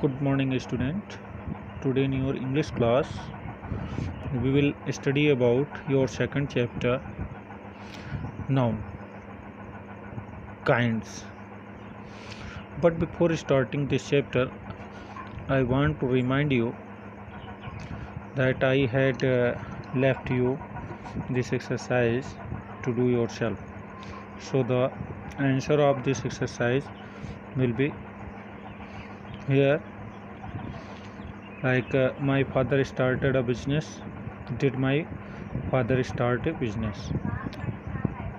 Good morning, student. Today in your English class, we will study about your second chapter, noun, kinds. But before starting this chapter, I want to remind you that I had left you this exercise to do yourself. So the answer of this exercise will be here. Like my father started a business. Did my father start a business?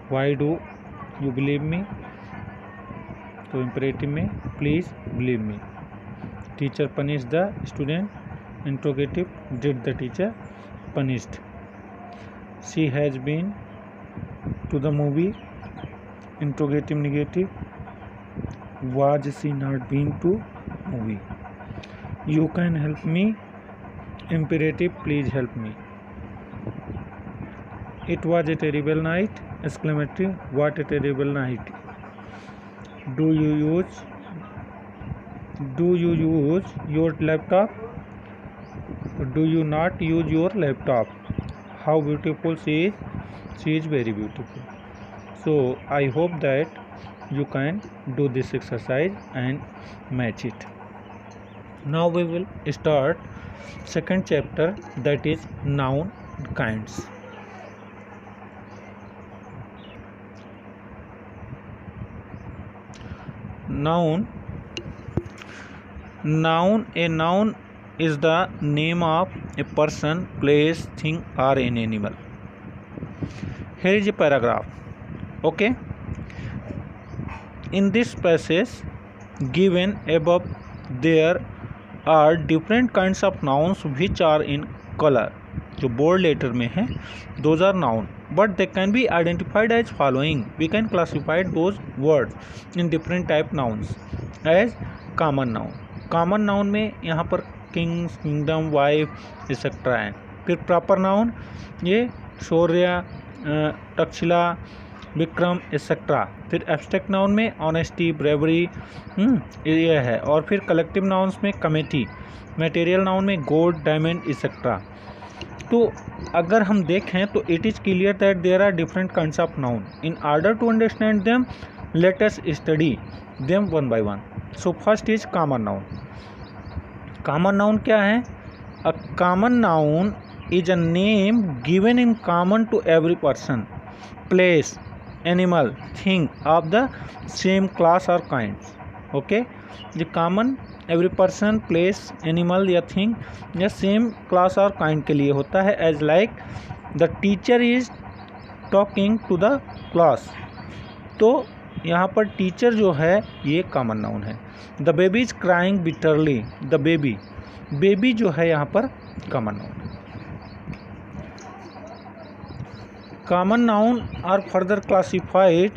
Why do you believe me? तो imperative में please believe me. Teacher punished the student. Interrogative, did the teacher punished? She has been to the movie. Interrogative negative, was she not been to movie? You can help me. Imperative, please help me. It was a terrible night. Exclamatory, what a terrible night. Do you use your laptop? Do you not use your laptop? How beautiful she is. She is very beautiful. So I hope that you can do this exercise and match it. Now we will start second chapter, that is noun kinds. Noun. A noun is the name of a person, place, thing or an animal. Here is a paragraph. Okay. In this passage given above, there are different kinds of nouns which are in color. जो bold letter में है, those are noun, but they can be identified as following. We can classify those words in different type nouns as common noun. Common noun में यहाँ पर kings, kingdom, wife etcetera है. फिर proper noun ये Shaurya, Takshashila, Vikram etcetera. फिर abstract noun में honesty, bravery ये है. और फिर कलेक्टिव नाउन्स में कमेटी, मटेरियल नाउन में गोल्ड, डायमंड एक्सेट्रा. तो अगर हम देखें तो it is clear that there are different kinds of noun. In order to understand them let us study them one by one. So first is common noun. Common noun क्या है? A common noun is a name given in common to every person, place, animal, thing of the same class और kind. Okay, जो common every person, place, animal या thing या same class और kind के लिए होता है. As like the teacher is talking to the class. तो यहाँ पर टीचर जो है ये कॉमन नाउन है. The baby is crying bitterly. The baby जो है यहाँ पर कॉमन नाउन है. Common noun are further classified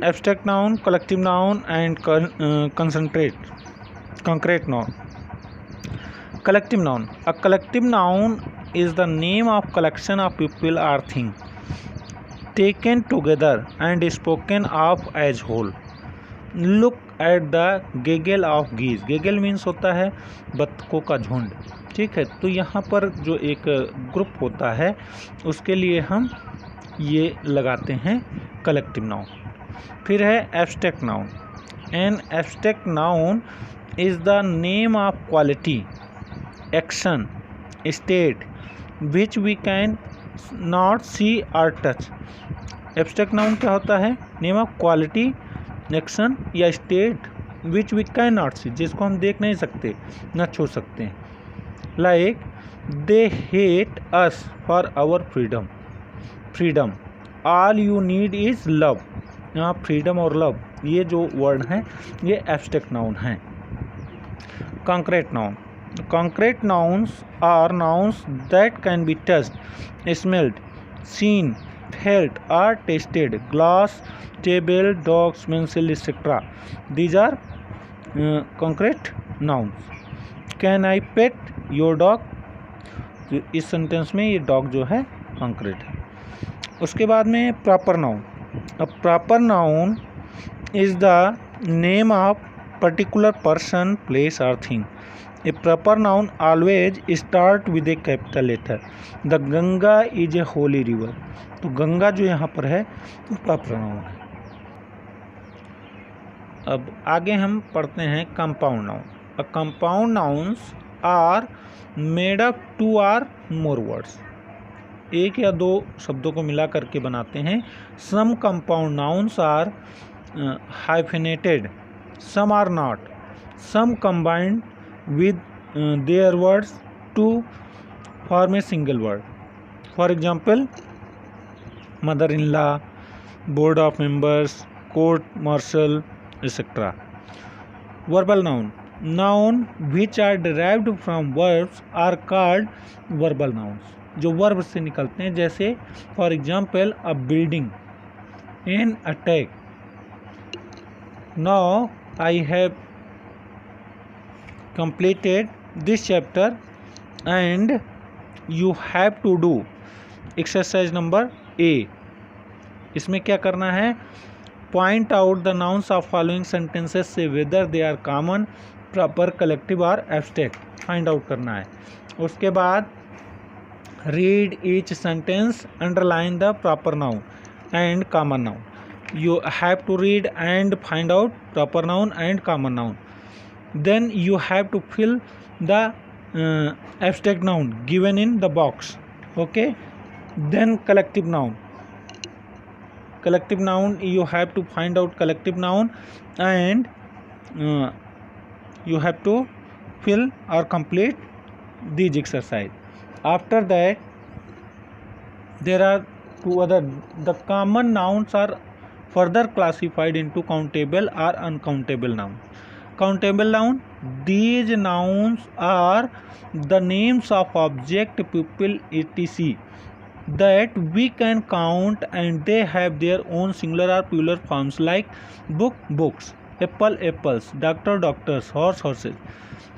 abstract noun, collective noun and concrete noun. Collective noun. A collective noun is the name of collection of people or thing taken together and spoken of as whole. Look at the gaggle of geese. Gaggle means होता है बत्तखों का झुंड. ठीक है, तो यहाँ पर जो एक ग्रुप होता है उसके लिए हम ये लगाते हैं कलेक्टिव नाउन. फिर है abstract noun. An abstract noun is the name of quality, action, state which we can not see और टच. एब्स्ट्रैक्ट नाउन क्या होता है? नेम ऑफ क्वालिटी, एक्शन या state which we can not see, जिसको हम देख नहीं सकते, न छू सकते हैं. Like they hate us for our freedom. All you need is love. यहाँ फ्रीडम और लव ये जो वर्ड हैं ये एब्स्ट्रैक्ट नाउन हैं. Concrete noun. Concrete nouns are nouns that can be touched, smelled, seen, felt और tasted. Glass, table, dogs, pencil etcetera. These are concrete nouns. Can I pet your dog. इस sentence में ये dog जो है concrete है. उसके बाद में proper noun. A proper noun is the name of particular person, place और thing. A proper noun always start with a capital letter. The Ganga is a holy river. तो गंगा जो यहाँ पर है वो प्रॉपर नाउन है। अब आगे हम पढ़ते हैं compound noun. A compound nouns are made up 2 or more words. एक या दो शब्दों को मिला करके बनाते हैं। Some compound nouns are hyphenated, some are not, some combined with their words to form a single word. For example, mother-in-law, board of members, court martial, etc. Verbal noun. Noun which are derived from verbs are called verbal nouns. जो verb से निकलते हैं, जैसे for example a building, an attack. Now I have completed this chapter and you have to do exercise number A. इसमें क्या करना है? Point out the nouns of following sentences, say whether they are common, proper, collective or abstract. Find out करना है। उसके बाद read each sentence, underline the proper noun and common noun. You have to read and find out proper noun and common noun. Then you have to fill the abstract noun given in the box. Okay. Then collective noun. Collective noun, you have to find out collective noun and you have to fill or complete these exercise. After that, there are two other. The common nouns are further classified into countable or uncountable noun. Countable noun, these nouns are the names of object, people, etc. that we can count and they have their own singular or plural forms like book, books, apple, apples, doctor, doctors, horse, horses.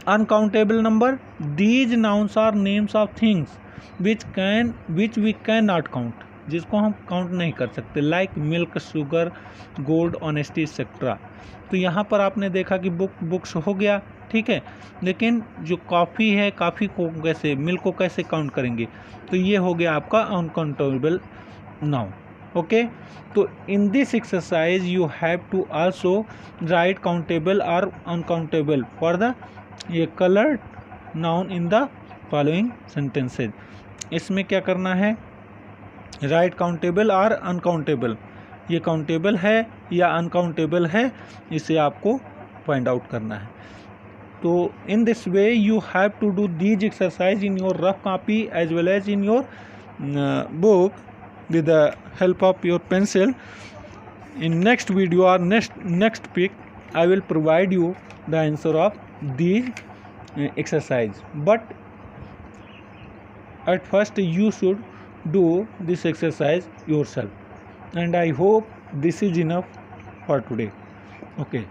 Uncountable number, these nouns are names of things which we cannot count, जिसको हम count नहीं कर सकते, like milk, sugar, gold, honesty etcetera. तो यहाँ पर आपने देखा कि बुक्स हो गया, ठीक है, लेकिन जो कॉफ़ी है, कॉफ़ी को कैसे, मिल्क को कैसे काउंट करेंगे? तो ये हो गया आपका अनकाउंटेबल नाउन। ओके, तो in this exercise you have to also write countable और अनकाउंटेबल फॉर द ये coloured noun in the following sentences. इसमें क्या करना है? राइट काउंटेबल और अनकाउंटेबल, ये काउंटेबल है या अनकाउंटेबल है, इसे आपको फाइंड आउट करना है। तो in this way you have to do these exercise in your rough copy as well as in your book with the help of your pencil. In next video or next pic, I will provide you the answer of these exercise, but at first you should do this exercise yourself, and I hope this is enough for today. Okay.